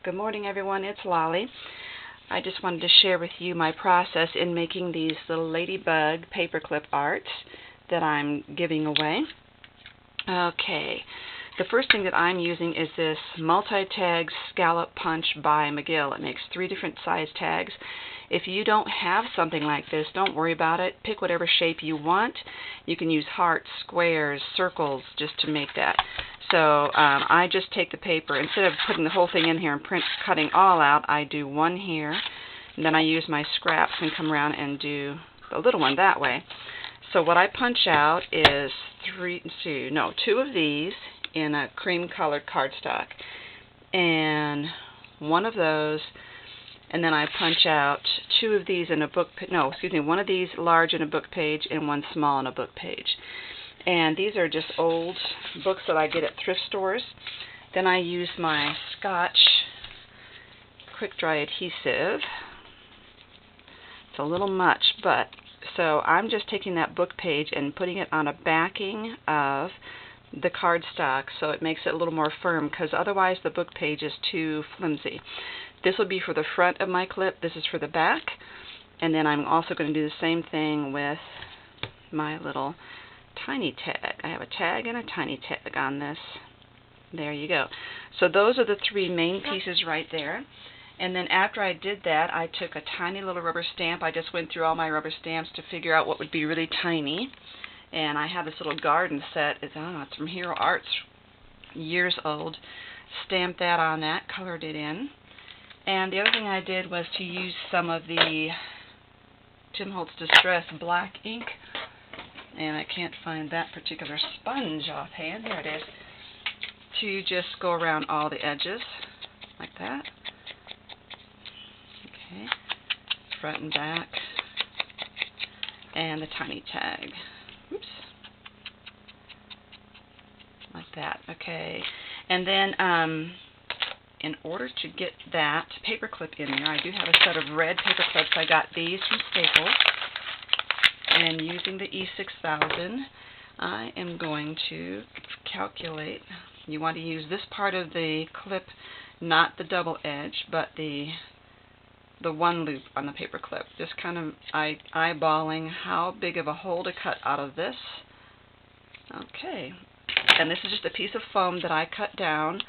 Good morning, everyone. It's Lolly. I just wanted to share with you my process in making these little ladybug paperclip arts that I'm giving away. Okay, the first thing that I'm using is this multi-tag scallop punch by McGill. It makes 3 different size tags. If you don't have something like this, don't worry about it. Pick whatever shape you want. You can use hearts, squares, circles just to make that. So I just take the paper, instead of putting the whole thing in here and cutting all out, I do one here, and then I use my scraps and come around and do the little one that way. So what I punch out is 2 of these in a cream colored cardstock, and one of those, and then I punch out 2 of these in a one of these large in a book page and one small in a book page. And these are just old books that I get at thrift stores. Then I use my Scotch quick dry adhesive. It's a little much, but so I'm just taking that book page and putting it on a backing of the cardstock so it makes it a little more firm, because otherwise the book page is too flimsy. This will be for the front of my clip. This is for the back. And then I'm also going to do the same thing with my little tiny tag. I have a tag and a tiny tag on this. There you go. So those are the 3 main pieces right there. And then after I did that, I took a tiny little rubber stamp. I just went through all my rubber stamps to figure out what would be really tiny. And I have this little garden set. It's from Hero Arts, years old. Stamped that on that, colored it in. And the other thing I did was to use some of the Tim Holtz Distress black ink. And I can't find that particular sponge offhand. There it is. To just go around all the edges, like that. Okay. Front and back. And the tiny tag. Oops. Like that. Okay. And then, in order to get that paperclip in there, I do have a set of red paper clips. I got these from Staples. And using the E6000, I am going to calculate. You want to use this part of the clip, not the double edge, but the one loop on the paper clip. Just kind of eyeballing how big of a hole to cut out of this. Okay. And this is just a piece of foam that I cut down,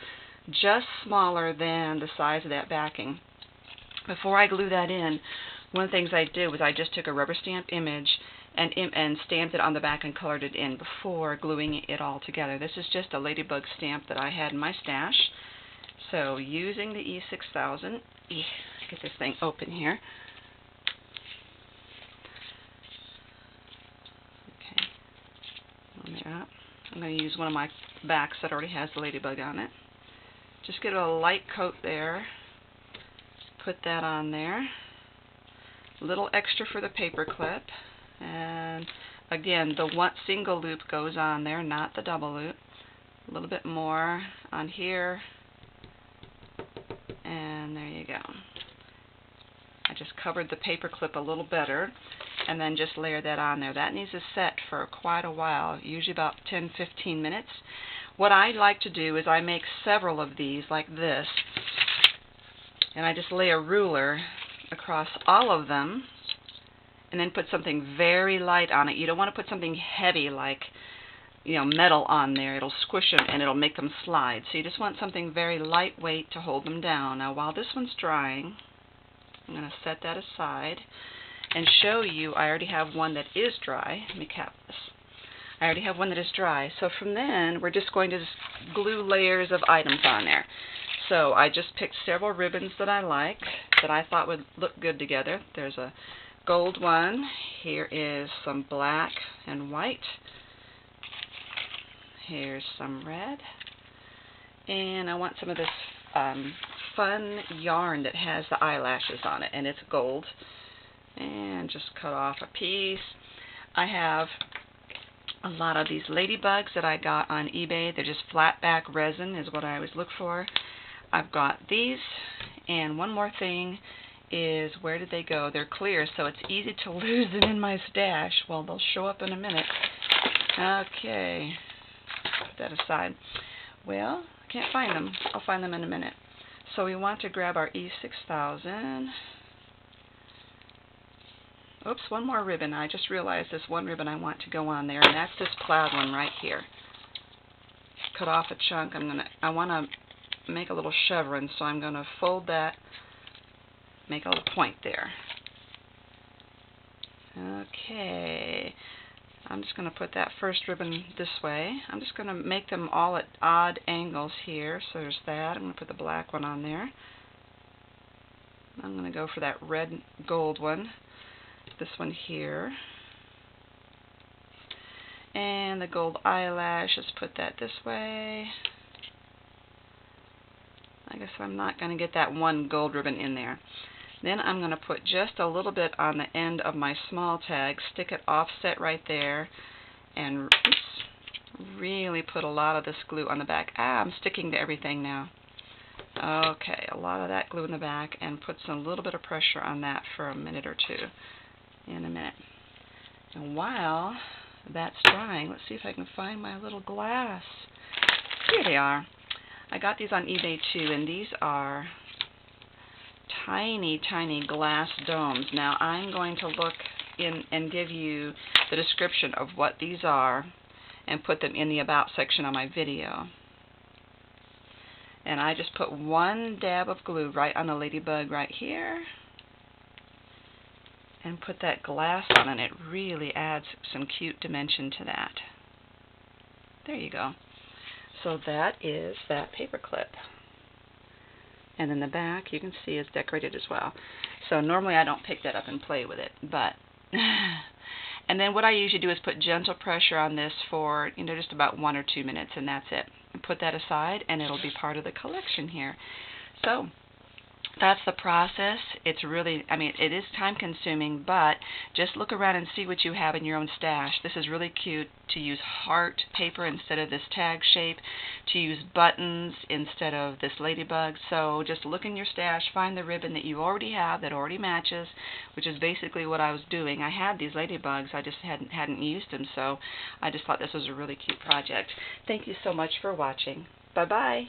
just smaller than the size of that backing. Before I glue that in, one of the things I did was I just took a rubber stamp image and stamped it on the back and colored it in before gluing it all together. This is just a Ladybug stamp that I had in my stash. So using the E6000, get this thing open here. Okay, I'm going to use one of my backs that already has the Ladybug on it. Just get a light coat there. Put that on there. A little extra for the paper clip. And again, the one single loop goes on there, not the double loop. A little bit more on here. And there you go. I just covered the paper clip a little better and then just layer that on there. That needs to set for quite a while, usually about 10-15 minutes. What I like to do is I make several of these like this, and I just lay a ruler across all of them and then put something very light on it. You don't want to put something heavy like, metal on there. It'll squish them and it'll make them slide. So you just want something very lightweight to hold them down. Now while this one's drying, I'm going to set that aside and show you I already have one that is dry. Let me cap this. I already have one that is dry. So from then, we're just going to glue layers of items on there. So I just picked several ribbons that I like, that I thought would look good together. There's a gold one. Here is some black and white. Here's some red. And I want some of this fun yarn that has the eyelashes on it, and it's gold. And just cut off a piece. I have a lot of these ladybugs that I got on eBay. They're just flatback resin is what I always look for. I've got these, and one more thing is, where did they go? They're clear, so it's easy to lose them in my stash. Well, they'll show up in a minute. Okay, put that aside. Well, I can't find them. I'll find them in a minute. So we want to grab our E6000. Oops, one more ribbon. I just realized this one ribbon I want to go on there, and that's this plaid one right here. Cut off a chunk. I want to make a little chevron, so I'm going to fold that, make a little point there. Okay. I'm just going to put that first ribbon this way. I'm just going to make them all at odd angles here. So there's that. I'm going to put the black one on there. I'm going to go for that red gold one. This one here. And the gold eyelash, let's put that this way. I guess I'm not going to get that one gold ribbon in there. Then I'm going to put just a little bit on the end of my small tag, stick it offset right there, and really put a lot of this glue on the back. I'm sticking to everything now. Okay, a lot of that glue in the back, and put a little bit of pressure on that for a minute or two. In a minute. And while that's drying, let's see if I can find my little glass. Here they are. I got these on eBay too, and these are tiny, tiny glass domes. Now I'm going to look in and give you the description of what these are and put them in the About section on my video. And I just put one dab of glue right on the ladybug right here and put that glass on, and it really adds some cute dimension to that. There you go. So that is that paper clip. And in the back, you can see it's decorated as well. So normally I don't pick that up and play with it, but and then what I usually do is put gentle pressure on this for, just about 1 or 2 minutes, and that's it. And put that aside, and it'll be part of the collection here. So that's the process. It's really, it is time consuming, but just look around and see what you have in your own stash. This is really cute to use heart paper instead of this tag shape, to use buttons instead of this ladybug. So just look in your stash, find the ribbon that you already have that already matches, which is basically what I was doing. I had these ladybugs, I just hadn't used them, so I just thought this was a really cute project. Thank you so much for watching. Bye-bye.